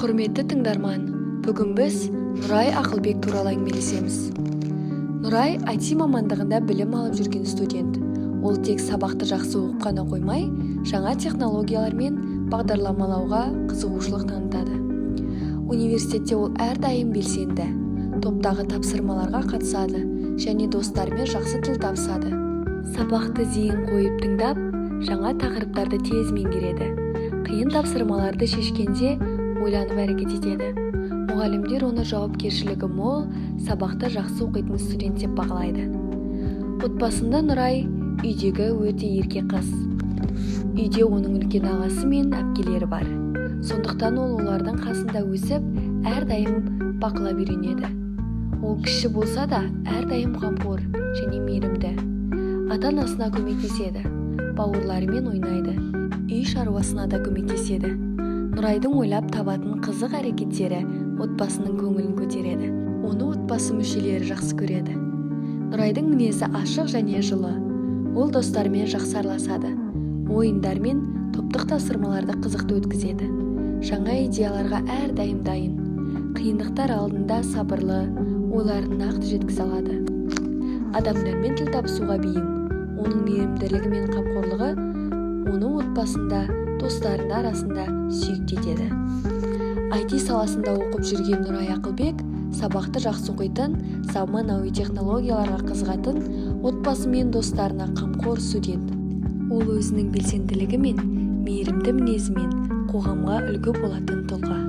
Құрметті тыңдарман, бүгін біз Нұрай Ақылбек туралы әңгімелесеміз. Нұрай IT мамандығында білім алып жүрген студент. Ол тек сабақты жақсы оқып қана қоймай, жаңа технологиялар мен бағдарламалауға қызығушылық танытады. Университетте ол әрдайым белсенді, топтағы тапсырмаларға қатысады және достарымен жақсы тіл табысады. Сабақты зейін қойып тыңдап, жаңа тақырыптарды тез меңгереді. Қиын тапсырмаларды шешкенде ойланып әрекет етеді. Мұғалімдер оны жауапкершілігі мол, сабақты жақсы оқитын студент деп бағалайды. Отбасында Нұрай үйдегі өте ерке қыз. Үйде оның үлкен ағасы мен әпкелері бар. Сондықтан ол олардың қасында өсіп, әрдайым бақылап үйренеді. Ол кіші болса да, әрдайым қамқор және мейірімді. Ата-анасына көмектеседі, бауырларымен ойнайды, үй шаруасына да көмектеседі. Нұрайдың ойлап табатын қызық әрекеттері отбасының көңілін көтереді. Оны отбасы мүшелері жақсы көреді. Нұрайдың мінезі ашық және жылы. Ол достарымен жақсы араласады. Ойындар мен топтық тапсырмаларды қызықты өткізеді. Жаңа идеяларға әрдайым дайын. Қиындықтар алдында сабырлы, ойларын нақты жеткізе алады. Адамдармен тіл табысуға бейім. Оның мейірімділігі мен қамқорлығы оның отбасында, достарының арасында сүйікті етеді. IT саласында оқып жүрген Нұрай Ақылбек сабақты жақсы оқитын, заманауи технологияларға қызығатын, отбасы мен достарына қамқор студент. Ол өзінің белсенділігі мен мейірімді мінезімен қоғамға үлгі болатын тұлға.